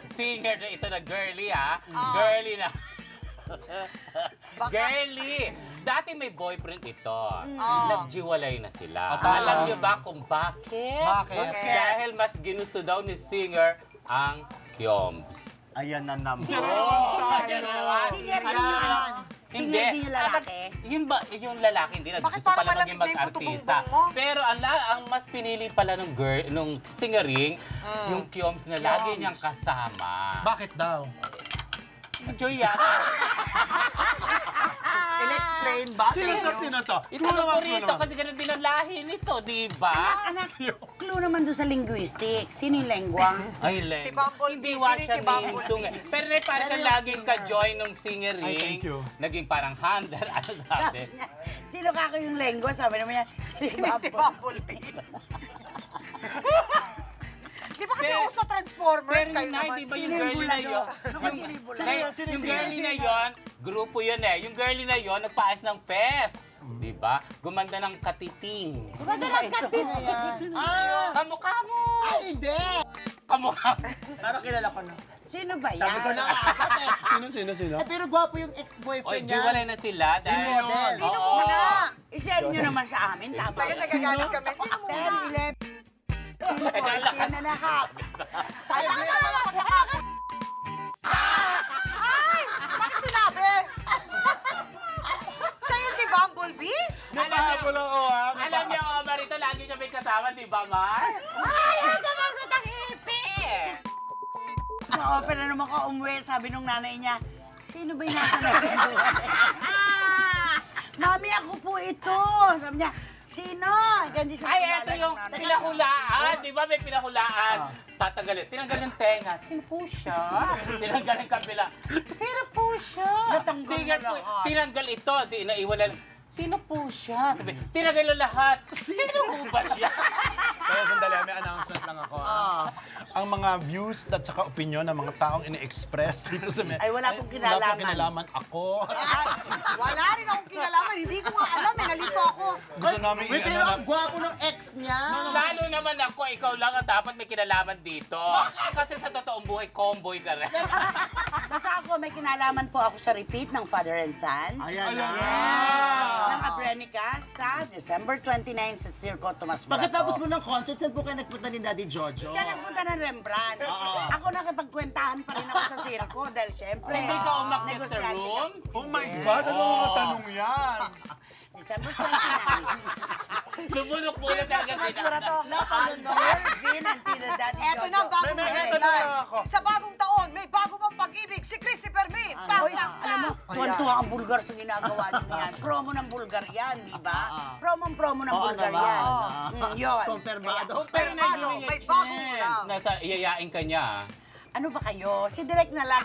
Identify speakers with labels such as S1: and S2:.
S1: singer na ito na girly, ha? Girly na. Girly! Dati may boyfriend ito. Nagjiwalay na sila. Alam niyo ba kung bakit?
S2: Bakit?
S1: Dahil mas ginusto daw ni singer ang Kyoms.
S2: Ayan na naman.
S3: Singer
S1: Hindi.
S3: din yung lalaki.
S1: Yung lalaki hindi
S4: Bakit
S1: gusto
S4: parang
S1: pala maging
S4: malamig na yung
S1: mag-artista.
S4: puto-bumbong mo?
S1: Pero ang mas pinili pala nung singering, yung Kyoms na lagi niyang kasama.
S2: Bakit daw?
S1: Enjoy yata.
S4: In-explain ba?
S2: Sino to?
S1: Ito ko rito kasi ganun din ang lahi nito, di ba?
S3: Anak, clue naman doon sa linguistics. Sino yung lengguang?
S1: Ay, Len.
S4: Si Bumblebee,
S1: Hindi
S4: sino
S1: watch
S4: si
S1: siya
S4: Bumblebee?
S1: ni Sungay. Pero parang siya laging ka-join nung
S2: Ay,
S1: singering.
S2: thank you.
S1: Naging parang handler. Ano sabi?
S3: niya, sino kako yung lengua? Sabi naman niya,
S4: Si Bumblebee. Di ba kasi uso Transformers?
S1: Pero
S4: Kayo
S1: yun,
S4: naman.
S1: di ba yung
S3: Sino yung
S1: girly na
S3: bulalo?
S1: yun? Yung girly na yun, grupo yun eh. Yung girly na yun, nagpaayos ng pes. Di ba? Gumanda ng katiting.
S3: Gumanda ng katiting.
S1: Kamukha mo!
S2: Ay, hindi!
S1: Kamukha mo!
S2: Parang kilala ko na.
S3: Sino ba yan?
S2: Sabi ko na nga, apat eh. Sino? Eh, pero gwapo yung
S1: Oy,
S2: ex-boyfriend niya.
S1: jiwalay na sila dahil...
S2: Sino model?
S4: Sino
S1: Oo.
S4: muna?
S3: I-share nyo naman sa amin. Tama.
S4: Kaya nagagalit kami. Sino muna?
S3: 10, 11,
S1: Ito ang lakas.
S3: 14 and a half.
S4: Ay! Bakit sinabi? Siya yung si Bumblebee?
S2: Nagpahabol ako ha.
S1: Alam niyo, Marito, lagi siya may kasama, di ba, Mar? Ay, ang sabagot ang ipin!
S3: Na-opera naman ko umuwi. Sabi nung nanay niya, sino ba yung nasa natin? Mami, ako po ito. Sabi niya, sino? Hindi siya
S1: Ay,
S3: kilala
S1: eto
S3: ng
S1: yung
S3: nanay.
S1: pinahulaan. Di ba may pinahulaan? Tatanggalin. Tinanggal yung tenga. Sino po siya? Tinanggal yung kabila. Sino po siya?
S3: Natanggal
S1: Singer
S3: na
S1: po.
S3: lahat.
S1: Tinanggal ito. Naiwalan. Sino po siya? Sabi, tinanggal yung lahat. Sino po ba siya?
S2: Kaya sandali, may announcement lang ako. Ang mga views at saka opinion ng mga taong ini-express dito sa
S3: Ay, wala pong
S2: Wala
S3: kinalaman.
S2: pong kinalaman ako.
S4: Wala rin akong kinalaman. Hindi ko nga alam. Nalito ako.
S2: Gusto namin
S5: Pero ang gwapo ng ex niya.
S1: Lalo naman ako, ikaw lang ang dapat may kinalaman dito. Kasi sa totoong buhay, comboy ka rin.
S3: Basta ako, may kinalaman po ako sa repeat ng Father and Son.
S2: Ayan na.
S3: Ng Abrenica sa December 29 sa Circo Tomas Morato.
S5: Pagkatapos mo ng concert, saan po kayo nagpunta ni Daddy Jojo?
S3: Siya nagpunta ng Rembrandt. Ako nakipagkwentahan pa rin ako sa circo dahil syempre.
S1: Hindi ka umakyat sa
S3: negosyante
S1: room?
S2: Oh my God, ano mga tanong yan?
S3: December 29.
S1: Lumulok-mulok talaga
S3: Tomas
S1: sila.
S3: Morato. Mervin and Tita Daddy
S4: Eto
S3: Jojo.
S4: na, bagong
S2: May
S4: headline.
S2: eto na ako.
S4: Sa bagong taon, may bago pang pag-ibig si Christopher May.
S3: Hoy, alam mo, tuwan-tuwa ang Bulgar sa ginagawa niyo yan. Promo ng Bulgar yan, di ba? Promo ng Bulgar
S5: naman.
S3: yan. Yun.
S5: Kompirmado.
S1: Pero
S4: Pero may bagong
S1: chance.
S4: ulam.
S1: Nasa iyayain ka niya.
S3: Ano ba kayo? Si Direk na lang.